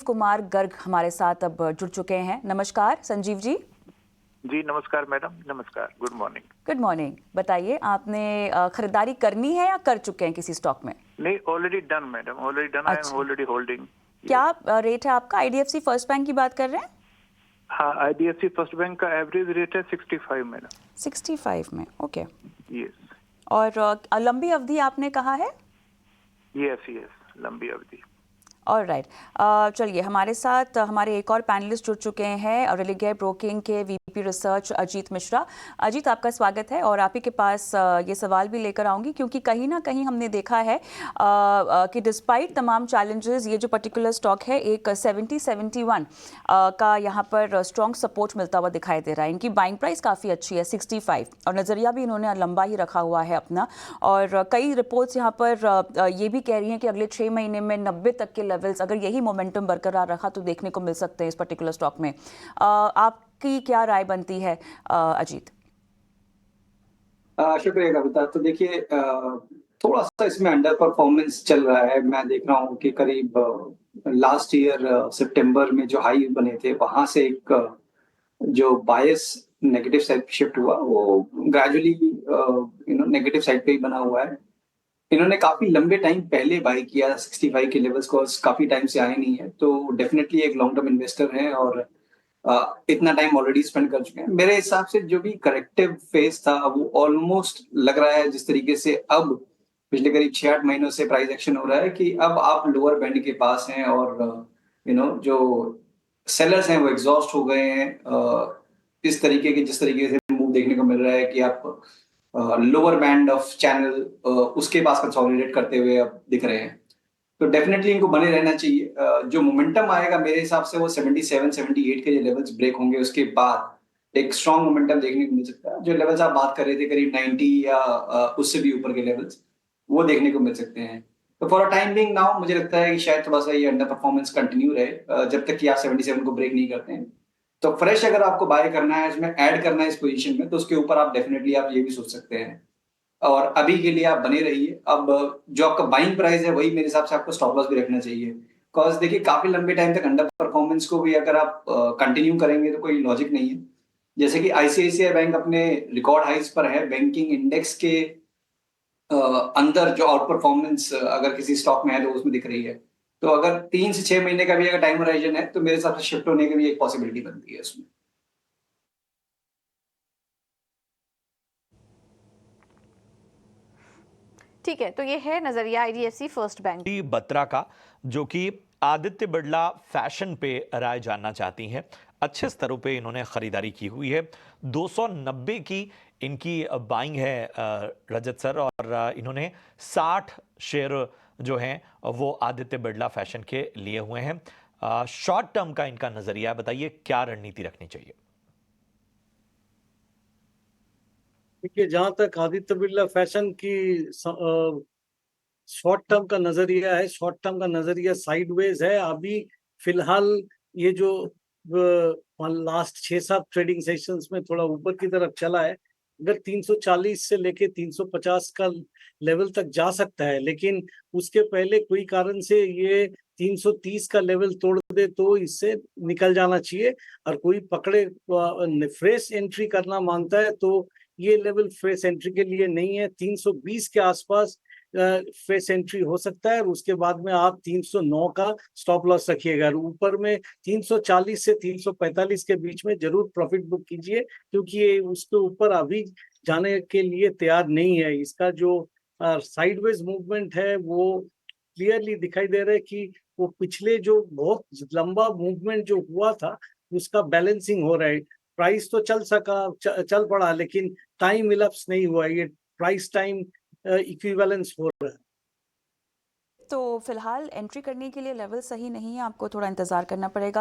कुमार गर्ग हमारे साथ अब जुड़ चुके हैं। नमस्कार संजीव जी। जी नमस्कार मैडम, नमस्कार, गुड मॉर्निंग। Good morning. बताइए, आपने खरीदारी करनी है या कर चुके हैं किसी स्टॉक में? नहीं, already done madam, already done. I am अच्छा, ऑलरेडी होल्डिंग। क्या रेट है आपका? आईडीएफसी फर्स्ट बैंक की बात कर रहे हैं? हाँ, आईडीएफसी फर्स्ट बैंक का एवरेज रेट है 65 मैडम। 65 में, ओके। यस और लंबी अवधि आपने कहा है? यस यस, लंबी अवधि। ऑलराइट, चलिए, हमारे साथ हमारे एक और पैनलिस्ट जुड़ चुके हैं, रेलिगेयर ब्रोकिंग के वीपी रिसर्च अजीत मिश्रा। अजीत, आपका स्वागत है और आप ही के पास ये सवाल भी लेकर आऊंगी, क्योंकि कहीं ना कहीं हमने देखा है कि डिस्पाइट तमाम चैलेंजेस ये जो पर्टिकुलर स्टॉक है एक 70-71 का यहाँ पर स्ट्रॉन्ग सपोर्ट मिलता हुआ दिखाई दे रहा है। इनकी बाइंग प्राइस काफ़ी अच्छी है 65, और नज़रिया भी इन्होंने लंबा ही रखा हुआ है अपना। और कई रिपोर्ट्स यहाँ पर ये भी कह रही हैं कि अगले 6 महीने में 90 तक के लेवल्स, अगर यही मोमेंटम बरकरार रखा तो देखने को मिल सकते हैं इस पर्टिकुलर स्टॉक में। आपकी क्या राय बनती है अजीत? शुक्रिया कविता। तो देखिए, थोड़ा सा इसमें अंडर परफॉर्मेंस चल रहा है। मैं देख रहा हूँ कि करीब लास्ट ईयर सितंबर में जो हाई बने थे वहां से एक जो बायस नेगेटिव साइड शिफ्ट हुआ वो ग्रेजुअली नेगेटिव साइड पे ही बना हुआ है। इन्होंने काफी लंबे टाइम पहले बाय किया 65 के लेवल्स को, काफी टाइम से आए नहीं है, तो डेफिनेटली एक लॉन्ग टर्म इन्वेस्टर है और इतना टाइम ऑलरेडी स्पेंड कर चुके हैं। मेरे हिसाब से जो भी करेक्टिव फेज था वो ऑलमोस्ट लग रहा है, जिस तरीके से अब पिछले करीब 6-8 महीनों से प्राइस एक्शन हो रहा है, कि अब आप लोअर बैंड के पास हैं और जो सेलर्स हैं वो एग्जॉस्ट हो गए हैं। इस तरीके के जिस तरीके से मूव देखने को मिल रहा है कि आप लोअर बैंड ऑफ चैनल उसके पास कंसोलिडेट करते हुए अब दिख रहे हैं, तो डेफिनेटली इनको बने रहना चाहिए। जो मोमेंटम आएगा मेरे हिसाब से वो 77-78 के जो लेवल्स ब्रेक होंगे उसके बाद एक स्ट्रॉन्ग मोमेंटम देखने को मिल सकता है। जो लेवल्स आप बात कर रहे थे करीब 90 या उससे भी ऊपर के लेवल्स, वो देखने को मिल सकते हैं। तो for a time being now मुझे लगता है कि शायद थोड़ा सा ये अंडर परफॉर्मेंस कंटिन्यू रहे जब तक कि आप 77 को ब्रेक नहीं करते हैं। तो फ्रेश अगर आपको बाय करना है, इसमें ऐड करना है इस पोजीशन में, तो उसके ऊपर आप डेफिनेटली आप ये भी सोच सकते हैं, और अभी के लिए आप बने रहिए। अब जो आपका बाइंग प्राइस है वही मेरे हिसाब से आपको स्टॉप लॉस भी रखना चाहिए, बिकॉज देखिए काफी लंबे टाइम तक अंडर परफॉर्मेंस को भी अगर आप कंटिन्यू करेंगे तो कोई लॉजिक नहीं है। जैसे कि आईसीआईसीआई बैंक अपने रिकॉर्ड हाइज पर है, बैंकिंग इंडेक्स के अंदर जो आउट परफॉर्मेंस अगर किसी स्टॉक में है तो उसमें दिख रही है। तो अगर 3 से 6 महीने का भी अगर टाइम होराइजन है तो मेरे हिसाब से शिफ्ट होने की भी एक पॉसिबिलिटी बनती है उसमें। ठीक है, तो ये है नजरिया आईडीएफसी फर्स्ट बैंक बत्रा का, जो कि आदित्य बिरला फैशन पे राय जानना चाहती हैं। अच्छे स्तरों पे इन्होंने खरीदारी की हुई है, 290 की इनकी बाइंग है रजत सर, और इन्होंने 60 शेयर जो हैं वो आदित्य बिरला फैशन के लिए हुए हैं। शॉर्ट टर्म का इनका नजरिया बताइए, क्या रणनीति रखनी चाहिए? देखिए, जहां तक आदित्य बिरला फैशन की शॉर्ट टर्म का नजरिया है, शॉर्ट टर्म का नजरिया साइडवेज है अभी फिलहाल। ये जो लास्ट 6-7 ट्रेडिंग सेशंस में थोड़ा ऊपर की तरफ चला है, अगर 340 से लेके 350 का लेवल तक जा सकता है, लेकिन उसके पहले कोई कारण से ये 330 का लेवल तोड़ दे तो इससे निकल जाना चाहिए। और कोई पकड़े फ्रेश एंट्री करना मांगता है तो ये लेवल फ्रेश एंट्री के लिए नहीं है। 320 के आसपास फ्रेश एंट्री हो सकता है और उसके बाद में आप 309 का स्टॉप लॉस रखिएगा। ऊपर में 340 से 345 के बीच में जरूर प्रॉफिट बुक कीजिए, क्योंकि ये उसके ऊपर अभी जाने के लिए तैयार नहीं है। इसका जो साइडवेज मूवमेंट है वो क्लियरली दिखाई दे रहा है कि वो पिछले जो बहुत लंबा मूवमेंट जो हुआ था उसका बैलेंसिंग हो रहा है। प्राइस तो चल पड़ा, लेकिन टाइम इलैप्स नहीं हुआ, ये प्राइस टाइम इक्विवेलेंस हो रहा है। तो फिलहाल एंट्री करने के लिए लेवल सही नहीं है, आपको थोड़ा इंतजार करना पड़ेगा।